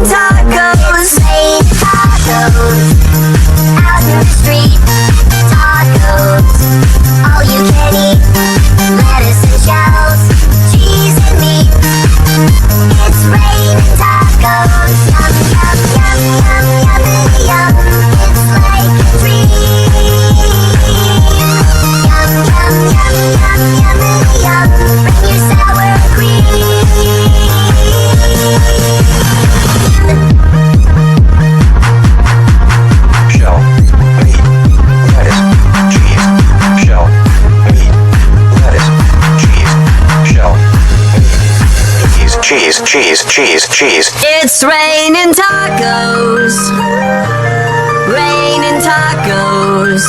tacos. Rain tacos. Out in the street. Tacos. All you can eat. Lettuce and shells. Cheese and meat. It's raining tacos. Yum, yum, yum, yum, yum, yum. It's like a dream. Yum, yum, yum, yum, yum, yum. Bring your sour cream. Shell, meat, lettuce, cheese. Shell, meat, lettuce, cheese. Shell, meat, cheese. It's raining tacos. Raining tacos.